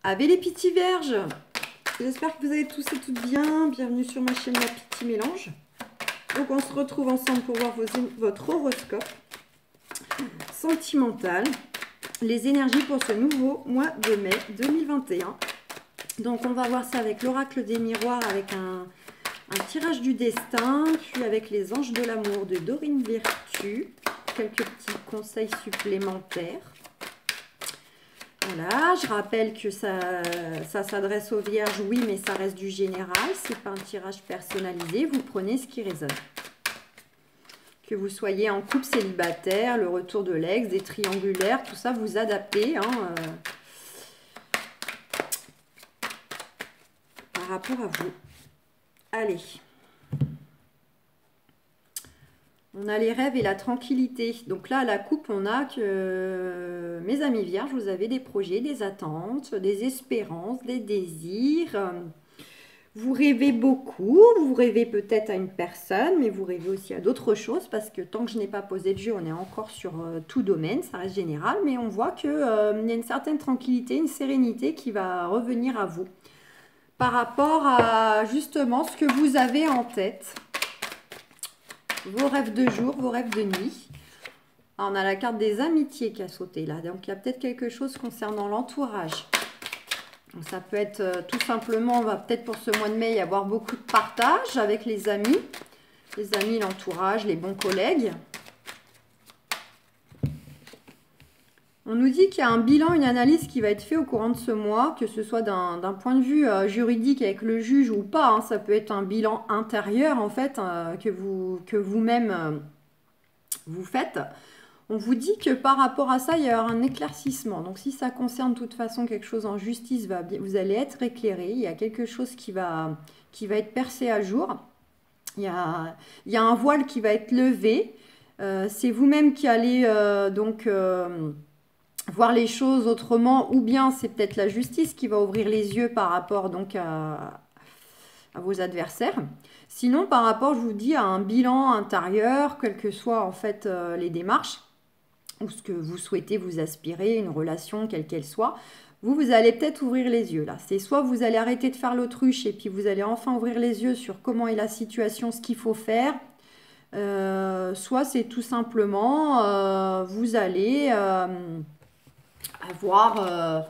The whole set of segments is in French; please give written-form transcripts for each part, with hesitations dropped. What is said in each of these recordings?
Avec les petits vierges, j'espère que vous allez tous et toutes bien. Bienvenue sur ma chaîne La Petit Mélange. Donc on se retrouve ensemble pour voir votre horoscope sentimental, les énergies pour ce nouveau mois de mai 2021. Donc on va voir ça avec l'oracle des miroirs, avec un tirage du destin, puis avec les anges de l'amour de Dorine Virtue, quelques petits conseils supplémentaires. Voilà, je rappelle que ça s'adresse aux vierges, oui, mais ça reste du général. C'est pas un tirage personnalisé. Vous prenez ce qui résonne. Que vous soyez en couple, célibataire, le retour de l'ex, des triangulaires, tout ça, vous adaptez par rapport à vous. Allez. On a les rêves et la tranquillité. Donc là, à la coupe, on a que, mes amis vierges, vous avez des projets, des attentes, des espérances, des désirs. Vous rêvez beaucoup, vous rêvez peut-être à une personne, mais vous rêvez aussi à d'autres choses, parce que tant que je n'ai pas posé de jeu, on est encore sur tout domaine, ça reste général, mais on voit qu'il y a une certaine tranquillité, une sérénité qui va revenir à vous, par rapport à justement ce que vous avez en tête. Vos rêves de jour, vos rêves de nuit. Alors, on a la carte des amitiés qui a sauté là. Donc, il y a peut-être quelque chose concernant l'entourage. Donc, ça peut être tout simplement, on va peut-être pour ce mois de mai y avoir beaucoup de partage avec les amis. Les amis, l'entourage, les bons collègues. On nous dit qu'il y a un bilan, une analyse qui va être fait au courant de ce mois, que ce soit d'un point de vue juridique avec le juge ou pas. Hein, ça peut être un bilan intérieur en fait que vous-même vous faites. On vous dit que par rapport à ça, il y aura un éclaircissement. Donc si ça concerne de toute façon quelque chose en justice, vous allez être éclairé. Il y a quelque chose qui va être percé à jour. Il y a un voile qui va être levé. C'est vous-même qui allez voir les choses autrement, ou bien c'est peut-être la justice qui va ouvrir les yeux par rapport donc à vos adversaires. Sinon, par rapport, je vous dis, à un bilan intérieur, quelles que soient en fait les démarches, ou ce que vous souhaitez, vous aspirez, une relation, quelle qu'elle soit, vous allez peut-être ouvrir les yeux là. C'est soit vous allez arrêter de faire l'autruche et puis vous allez enfin ouvrir les yeux sur comment est la situation, ce qu'il faut faire. Soit c'est tout simplement, vous allez avoir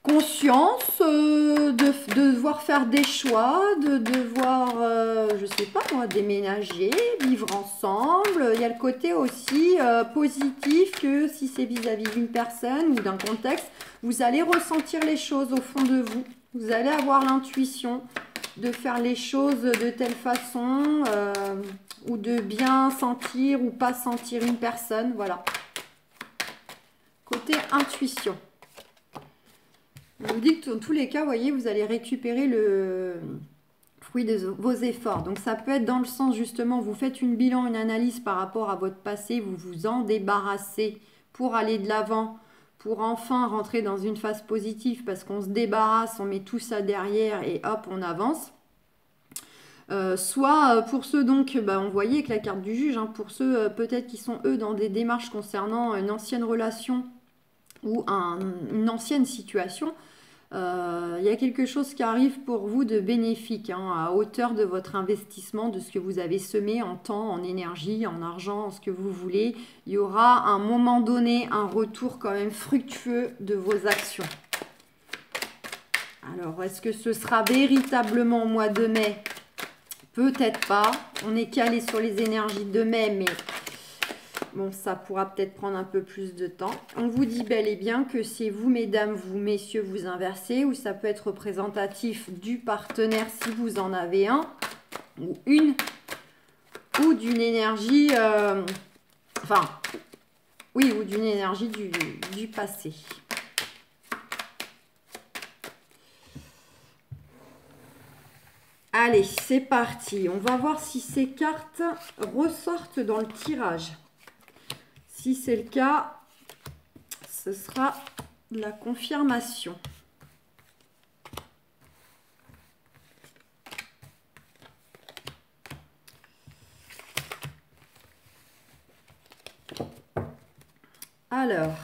conscience de devoir faire des choix, de devoir, je sais pas moi, déménager, vivre ensemble. Il y a le côté aussi positif que si c'est vis-à-vis d'une personne ou d'un contexte, vous allez ressentir les choses au fond de vous. Vous allez avoir l'intuition de faire les choses de telle façon ou de bien sentir ou pas sentir une personne. Voilà. Côté intuition. On vous dit que dans tous les cas, vous voyez, vous allez récupérer le fruit de vos efforts. Donc ça peut être dans le sens justement, vous faites une bilan, une analyse par rapport à votre passé, vous vous en débarrassez pour aller de l'avant, pour enfin rentrer dans une phase positive parce qu'on se débarrasse, on met tout ça derrière et hop, on avance. Soit pour ceux donc, on voyait avec la carte du juge, hein, pour ceux peut-être qui sont eux dans des démarches concernant une ancienne relation ou une ancienne situation, il y a quelque chose qui arrive pour vous de bénéfique, hein, à hauteur de votre investissement, de ce que vous avez semé en temps, en énergie, en argent, en ce que vous voulez. Il y aura à un moment donné un retour quand même fructueux de vos actions. Alors, est-ce que ce sera véritablement au mois de mai? Peut-être pas. On est calé sur les énergies de mai, mais bon, ça pourra peut-être prendre un peu plus de temps. On vous dit bel et bien que c'est vous, mesdames, vous, messieurs, vous inversez, ou ça peut être représentatif du partenaire si vous en avez un, ou une, ou d'une énergie, ou d'une énergie du passé. Allez, c'est parti. On va voir si ces cartes ressortent dans le tirage. Si c'est le cas, ce sera la confirmation. Alors,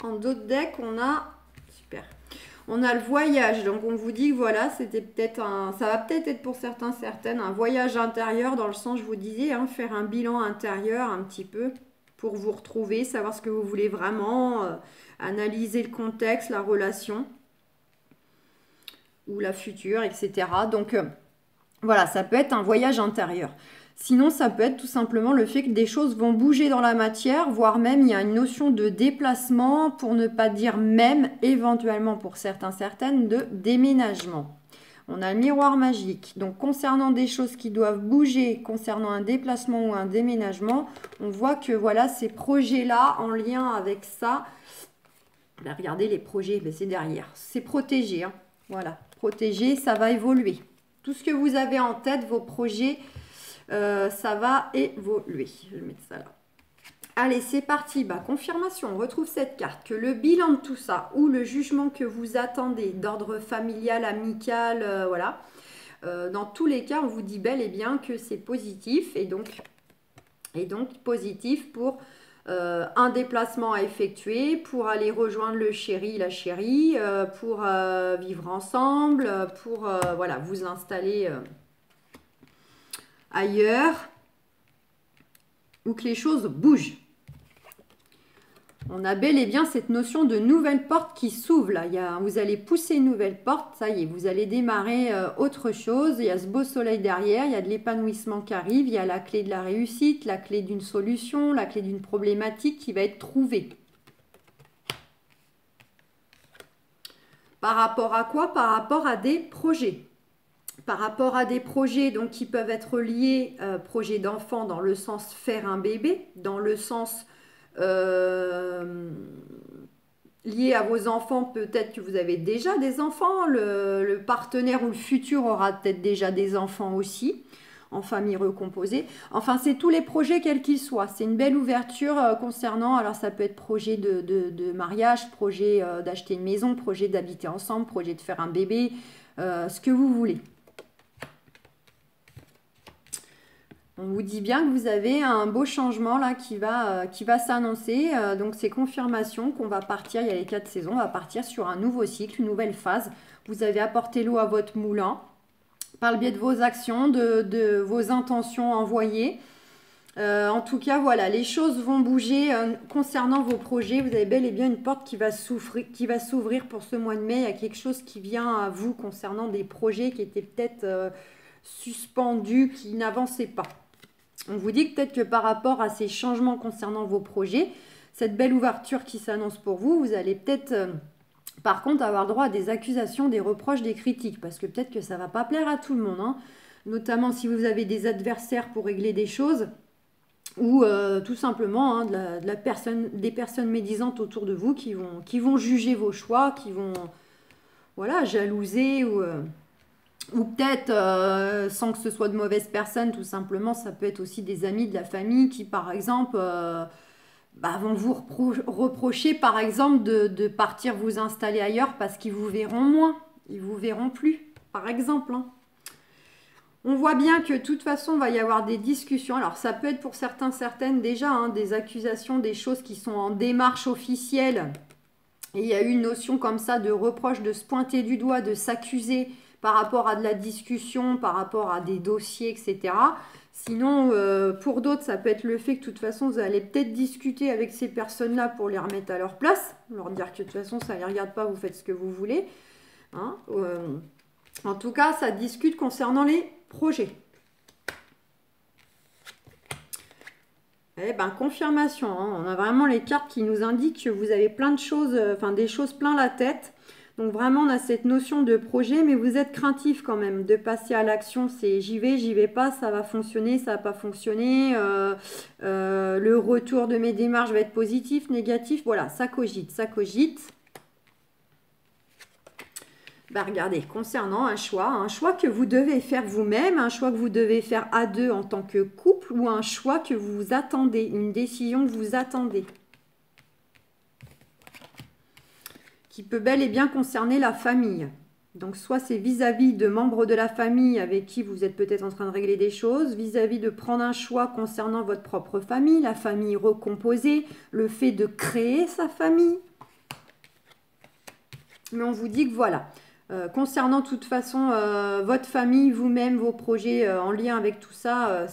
En d'autres decks, on a... Super. On a le voyage. Donc, on vous dit que voilà, c'était peut-être un... Ça va peut-être être pour certains, certaines, un voyage intérieur dans le sens, je vous disais, hein, faire un bilan intérieur un petit peu pour vous retrouver, savoir ce que vous voulez vraiment, analyser le contexte, la relation ou la future, etc. Donc, voilà, ça peut être un voyage intérieur. Sinon, ça peut être tout simplement le fait que des choses vont bouger dans la matière, voire même il y a une notion de déplacement, pour ne pas dire même, éventuellement pour certains, certaines, de déménagement. On a le miroir magique. Donc, concernant des choses qui doivent bouger, concernant un déplacement ou un déménagement, on voit que voilà, ces projets-là, en lien avec ça, ben, regardez les projets, ben, c'est derrière. C'est protégé, hein. Voilà, protégé, ça va évoluer. Tout ce que vous avez en tête, vos projets, ça va évoluer. Je vais mettre ça là. Allez, c'est parti. Bah, confirmation, on retrouve cette carte. Que le bilan de tout ça, ou le jugement que vous attendez, d'ordre familial, amical, voilà. Dans tous les cas, on vous dit bel et bien que c'est positif. Et donc positif pour un déplacement à effectuer, pour aller rejoindre le chéri, la chérie, pour vivre ensemble, pour voilà, vous installer ailleurs, ou que les choses bougent. On a bel et bien cette notion de nouvelle porte qui s'ouvre là. Vous allez pousser une nouvelle porte, ça y est, vous allez démarrer autre chose. Il y a ce beau soleil derrière, il y a de l'épanouissement qui arrive, il y a la clé de la réussite, la clé d'une solution, la clé d'une problématique qui va être trouvée. Par rapport à quoi? Par rapport à des projets. Par rapport à des projets donc, qui peuvent être liés, projet d'enfant dans le sens faire un bébé, dans le sens lié à vos enfants, peut-être que vous avez déjà des enfants, le partenaire ou le futur aura peut-être déjà des enfants aussi, en famille recomposée. Enfin, c'est tous les projets quels qu'ils soient. C'est une belle ouverture concernant, alors ça peut être projet de mariage, projet d'acheter une maison, projet d'habiter ensemble, projet de faire un bébé, ce que vous voulez. On vous dit bien que vous avez un beau changement là qui va s'annoncer. Donc c'est confirmation qu'on va partir, il y a les 4 saisons, on va partir sur un nouveau cycle, une nouvelle phase. Vous avez apporté l'eau à votre moulin par le biais de vos actions, de vos intentions envoyées. En tout cas, voilà, les choses vont bouger concernant vos projets. Vous avez bel et bien une porte qui va s'ouvrir pour ce mois de mai. Il y a quelque chose qui vient à vous concernant des projets qui étaient peut-être suspendus, qui n'avançaient pas. On vous dit peut-être que par rapport à ces changements concernant vos projets, cette belle ouverture qui s'annonce pour vous, vous allez peut-être par contre avoir droit à des accusations, des reproches, des critiques, parce que peut-être que ça ne va pas plaire à tout le monde, hein. Notamment si vous avez des adversaires pour régler des choses, ou tout simplement hein, des personnes médisantes autour de vous qui vont juger vos choix, qui vont voilà, jalouser ou peut-être, sans que ce soit de mauvaises personnes, tout simplement, ça peut être aussi des amis de la famille qui, par exemple, vont vous reprocher, par exemple, de partir vous installer ailleurs parce qu'ils vous verront moins, ils vous verront plus, par exemple. Hein. On voit bien que de toute façon, il va y avoir des discussions. Alors, ça peut être pour certains, certaines déjà, hein, des accusations, des choses qui sont en démarche officielle. Et il y a eu une notion comme ça de reproche, de se pointer du doigt, de s'accuser par rapport à de la discussion, par rapport à des dossiers, etc. Sinon, pour d'autres, ça peut être le fait que de toute façon, vous allez peut-être discuter avec ces personnes-là pour les remettre à leur place, leur dire que de toute façon, ça ne les regarde pas, vous faites ce que vous voulez. Hein, en tout cas, ça discute concernant les projets. Eh ben, confirmation, hein, on a vraiment les cartes qui nous indiquent que vous avez plein de choses, des choses plein la tête. Donc vraiment, on a cette notion de projet, mais vous êtes craintif quand même de passer à l'action. C'est j'y vais pas, ça va fonctionner, ça va pas fonctionner. Le retour de mes démarches va être positif, négatif. Voilà, ça cogite, ça cogite. Regardez, concernant un choix que vous devez faire vous-même, un choix que vous devez faire à deux en tant que couple ou un choix que vous attendez, une décision que vous attendez. Qui peut bel et bien concerner la famille. Donc, soit c'est vis-à-vis de membres de la famille avec qui vous êtes peut-être en train de régler des choses, vis-à-vis de prendre un choix concernant votre propre famille, la famille recomposée, le fait de créer sa famille. Mais on vous dit que voilà, concernant de toute façon votre famille, vous-même, vos projets en lien avec tout ça,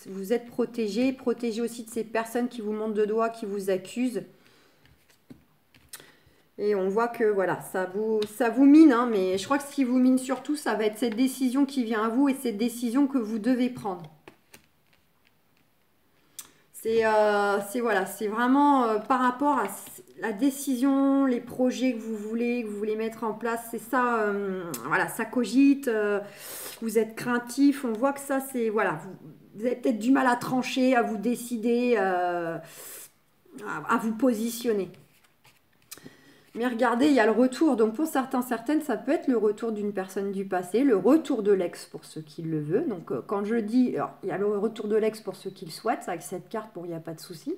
vous êtes protégés. Protégés aussi de ces personnes qui vous montrent de doigts, qui vous accusent. Et on voit que voilà, ça vous mine, hein, mais je crois que ce qui vous mine surtout, ça va être cette décision qui vient à vous et cette décision que vous devez prendre. Voilà, c'est vraiment par rapport à la décision, les projets que vous voulez mettre en place. C'est ça, voilà, ça cogite. Vous êtes craintif. On voit que ça, c'est voilà, vous avez peut-être du mal à trancher, à vous décider, à vous positionner. Mais regardez, il y a le retour. Donc pour certains, certaines, ça peut être le retour d'une personne du passé, le retour de l'ex pour ceux qui le veulent. Donc quand je dis, alors, il y a le retour de l'ex pour ceux qui le souhaitent, avec cette carte, il n'y a pas de souci.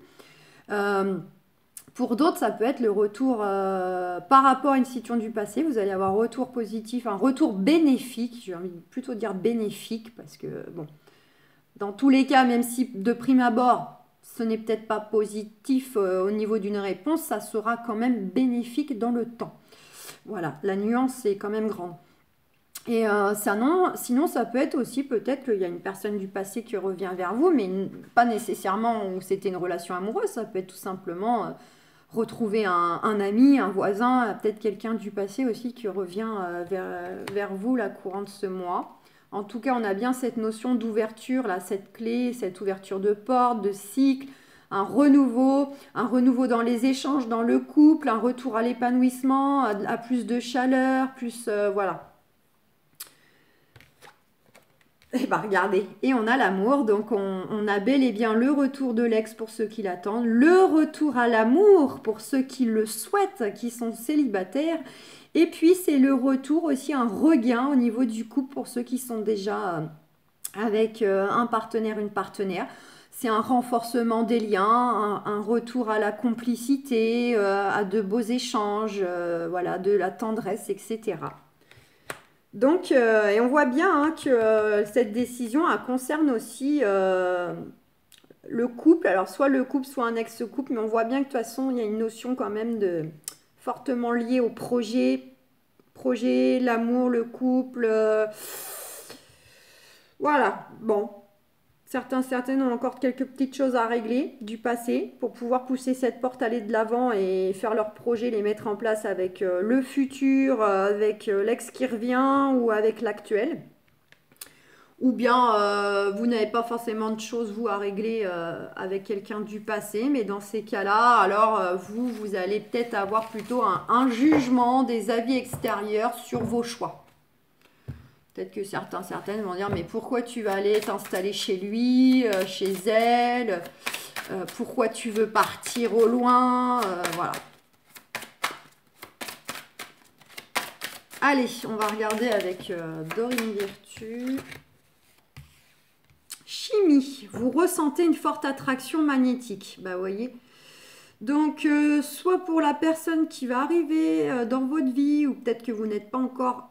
Pour d'autres, ça peut être le retour par rapport à une situation du passé. Vous allez avoir un retour positif, un retour bénéfique. J'ai envie de plutôt dire bénéfique, parce que bon, dans tous les cas, même si de prime abord, ce n'est peut-être pas positif au niveau d'une réponse, ça sera quand même bénéfique dans le temps. Voilà, la nuance est quand même grande. Et sinon, ça peut être aussi peut-être qu'il y a une personne du passé qui revient vers vous, mais pas nécessairement où c'était une relation amoureuse. Ça peut être tout simplement retrouver un ami, un voisin, peut-être quelqu'un du passé aussi qui revient vers vous la courant de ce mois. En tout cas, on a bien cette notion d'ouverture, là, cette clé, cette ouverture de porte, de cycle, un renouveau dans les échanges, dans le couple, un retour à l'épanouissement, à plus de chaleur, plus, voilà. Et bien, regardez, et on a l'amour, donc on a bel et bien le retour de l'ex pour ceux qui l'attendent, le retour à l'amour pour ceux qui le souhaitent, qui sont célibataires. Et puis, c'est le retour aussi, un regain au niveau du couple pour ceux qui sont déjà avec un partenaire, une partenaire. C'est un renforcement des liens, un retour à la complicité, à de beaux échanges, voilà, de la tendresse, etc. Donc, et on voit bien hein, que cette décision elle concerne aussi le couple. Alors, soit le couple, soit un ex-couple, mais on voit bien que de toute façon, il y a une notion quand même de fortement lié au projet, l'amour, le couple. Voilà, bon. Certaines ont encore quelques petites choses à régler du passé pour pouvoir pousser cette porte, aller de l'avant et faire leurs projets, les mettre en place avec le futur, avec l'ex qui revient ou avec l'actuel. Ou bien vous n'avez pas forcément de choses, vous, à régler avec quelqu'un du passé. Mais dans ces cas-là, alors vous allez peut-être avoir plutôt un jugement, des avis extérieurs sur vos choix. Peut-être que certaines vont dire, mais pourquoi tu vas aller t'installer chez lui, chez elle, pourquoi tu veux partir au loin, voilà. Allez, on va regarder avec Dorine Virtue. Chimie, vous ressentez une forte attraction magnétique. Bah, vous voyez. Donc, soit pour la personne qui va arriver dans votre vie, ou peut-être que vous n'êtes pas encore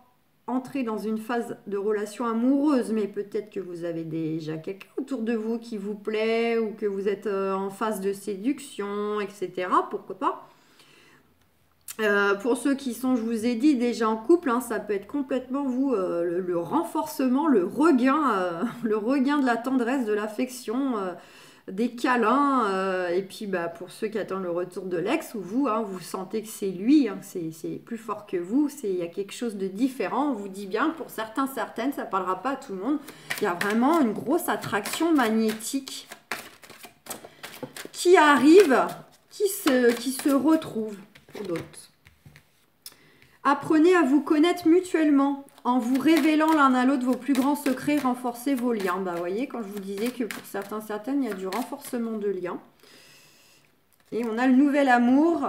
entré dans une phase de relation amoureuse, mais peut-être que vous avez déjà quelqu'un autour de vous qui vous plaît, ou que vous êtes en phase de séduction, etc. Pourquoi pas. Pour ceux qui sont, je vous ai dit, déjà en couple, hein, ça peut être complètement vous le renforcement, le regain de la tendresse, de l'affection, des câlins. Et puis bah, pour ceux qui attendent le retour de l'ex, ou vous, hein, vous sentez que c'est lui, hein, c'est plus fort que vous, il y a quelque chose de différent. On vous dit bien que pour certaines, ça ne parlera pas à tout le monde. Il y a vraiment une grosse attraction magnétique qui arrive, qui se retrouve pour d'autres. Apprenez à vous connaître mutuellement en vous révélant l'un à l'autre vos plus grands secrets, renforcez vos liens. Bah, vous voyez, quand je vous disais que pour certaines, il y a du renforcement de liens. Et on a le nouvel amour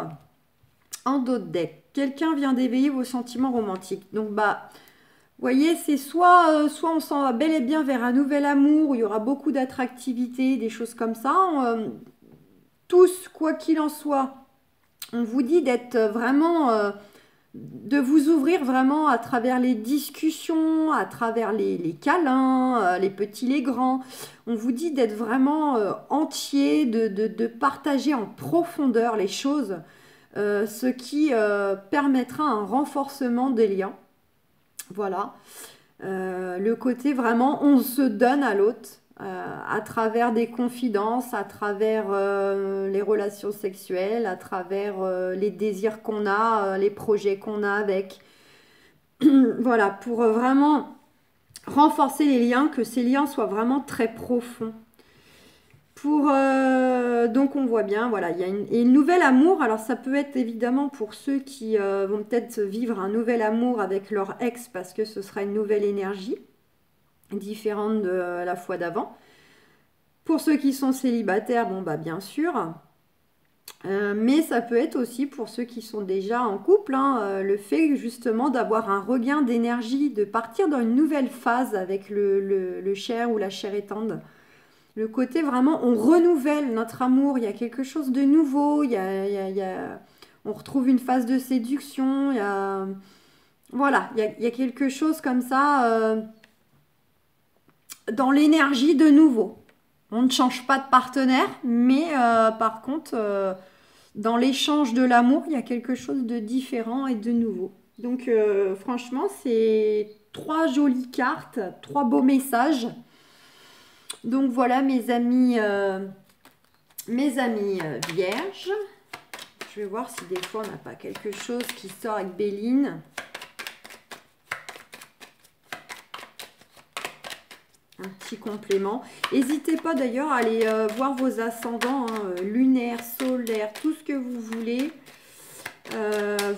en dos de deck. Quelqu'un vient d'éveiller vos sentiments romantiques. Donc, bah, vous voyez, c'est soit on s'en va bel et bien vers un nouvel amour où il y aura beaucoup d'attractivité, des choses comme ça. Tous, quoi qu'il en soit, on vous dit d'être vraiment... de vous ouvrir vraiment à travers les discussions, à travers les câlins, les petits, les grands. On vous dit d'être vraiment entier, de partager en profondeur les choses. ce qui permettra un renforcement des liens. Voilà. Le côté vraiment, on se donne à l'autre à travers des confidences, à travers les relations sexuelles, à travers les désirs qu'on a, les projets qu'on a avec. Voilà, pour vraiment renforcer les liens, que ces liens soient vraiment très profonds. Donc on voit bien, voilà, il y a une nouvelle amour. Alors ça peut être évidemment pour ceux qui vont peut-être vivre un nouvel amour avec leur ex parce que ce sera une nouvelle énergie différente de la fois d'avant. Pour ceux qui sont célibataires, bon bah bien sûr. Mais ça peut être aussi pour ceux qui sont déjà en couple, hein, le fait justement d'avoir un regain d'énergie, de partir dans une nouvelle phase avec le cher ou la chère étende. Le côté vraiment, on renouvelle notre amour, il y a quelque chose de nouveau, on retrouve une phase de séduction, voilà, il y a quelque chose comme ça dans l'énergie de nouveau. On ne change pas de partenaire, mais par contre, dans l'échange de l'amour, il y a quelque chose de différent et de nouveau. Donc franchement, c'est 3 jolies cartes, 3 beaux messages. Donc voilà mes amis vierges. Je vais voir si des fois on n'a pas quelque chose qui sort avec Béline. Un petit complément. N'hésitez pas d'ailleurs à aller voir vos ascendants, hein, lunaires, solaires, tout ce que vous voulez.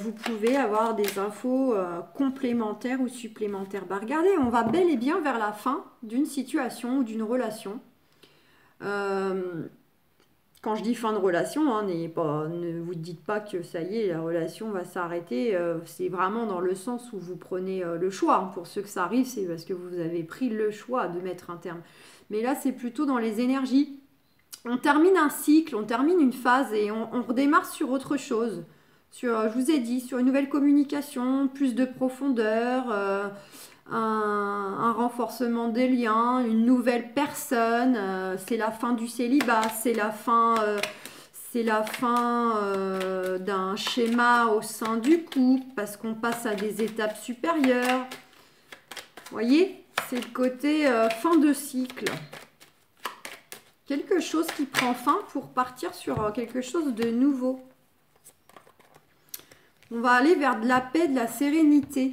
Vous pouvez avoir des infos complémentaires ou supplémentaires. Bah, regardez, on va bel et bien vers la fin d'une situation ou d'une relation. Quand je dis fin de relation, hein, ne vous dites pas que ça y est, la relation va s'arrêter. C'est vraiment dans le sens où vous prenez le choix. Hein. Pour ceux que ça arrive, c'est parce que vous avez pris le choix de mettre un terme. Mais là, c'est plutôt dans les énergies. On termine un cycle, on termine une phase et on redémarre sur autre chose. Je vous ai dit, sur une nouvelle communication, plus de profondeur, un renforcement des liens, une nouvelle personne, c'est la fin du célibat, c'est la fin d'un schéma au sein du couple, parce qu'on passe à des étapes supérieures. Vous voyez, c'est le côté fin de cycle. Quelque chose qui prend fin pour partir sur quelque chose de nouveau. On va aller vers de la paix, de la sérénité.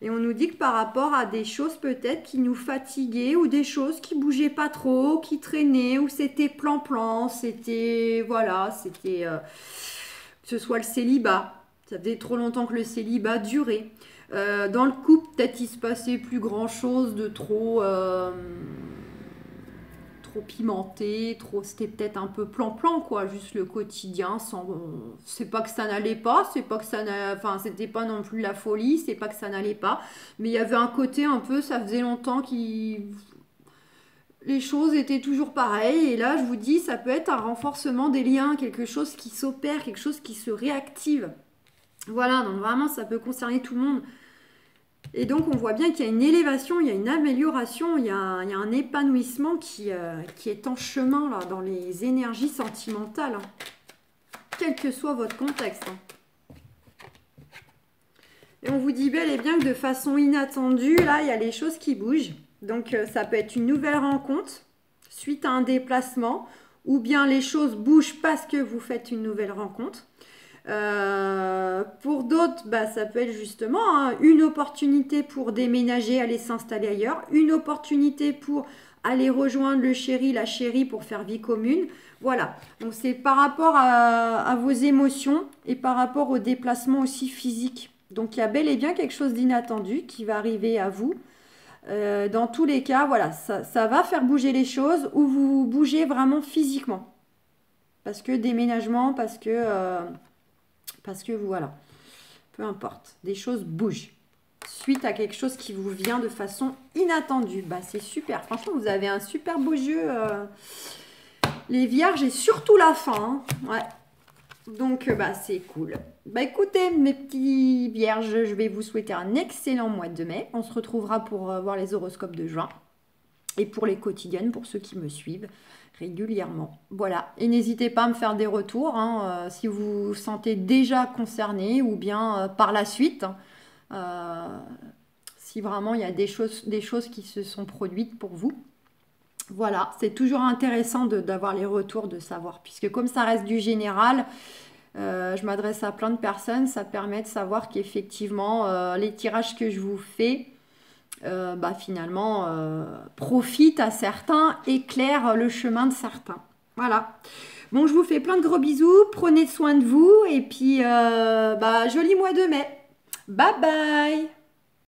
Et on nous dit que par rapport à des choses peut-être qui nous fatiguaient ou des choses qui bougeaient pas trop, qui traînaient, ou c'était plan-plan, c'était, voilà, c'était, que ce soit le célibat. Ça faisait trop longtemps que le célibat durait. Dans le couple, peut-être il se passait plus grand-chose de trop pimenté, c'était peut-être un peu plan-plan, quoi, juste le quotidien, c'est pas que ça n'allait pas, c'est pas que ça enfin, c'était pas non plus la folie, c'est pas que ça n'allait pas, mais il y avait un côté un peu, ça faisait longtemps les choses étaient toujours pareilles, et là, je vous dis, ça peut être un renforcement des liens, quelque chose qui s'opère, quelque chose qui se réactive. Voilà, donc vraiment, ça peut concerner tout le monde. Et donc, on voit bien qu'il y a une élévation, il y a une amélioration, il y a un épanouissement qui est en chemin là, dans les énergies sentimentales, hein, quel que soit votre contexte. Hein. Et on vous dit bel et bien que de façon inattendue, là, il y a les choses qui bougent. Donc, ça peut être une nouvelle rencontre suite à un déplacement, ou bien les choses bougent parce que vous faites une nouvelle rencontre. Pour d'autres, bah, ça peut être justement hein, une opportunité pour déménager, aller s'installer ailleurs, une opportunité pour aller rejoindre le chéri, la chérie pour faire vie commune. Voilà, donc c'est par rapport à vos émotions et par rapport au déplacement aussi physique. Donc il y a bel et bien quelque chose d'inattendu qui va arriver à vous. Dans tous les cas, voilà, ça va faire bouger les choses ou vous bougez vraiment physiquement. Parce que déménagement, parce que voilà, peu importe, des choses bougent suite à quelque chose qui vous vient de façon inattendue. Bah, c'est super, franchement, vous avez un super beau jeu, les vierges, et surtout la fin. Hein. Ouais. Donc, bah, c'est cool. Bah, écoutez, mes petits vierges, je vais vous souhaiter un excellent mois de mai. On se retrouvera pour voir les horoscopes de juin. et pour les quotidiennes, pour ceux qui me suivent régulièrement. Voilà, et n'hésitez pas à me faire des retours si vous vous sentez déjà concerné ou bien par la suite, si vraiment il y a des choses qui se sont produites pour vous. Voilà, c'est toujours intéressant d'avoir les retours, de savoir, puisque comme ça reste du général, je m'adresse à plein de personnes, ça permet de savoir qu'effectivement, les tirages que je vous fais, finalement, profitent à certains, éclairent le chemin de certains. Voilà. Bon, je vous fais plein de gros bisous, prenez soin de vous, et puis, joli mois de mai. Bye bye!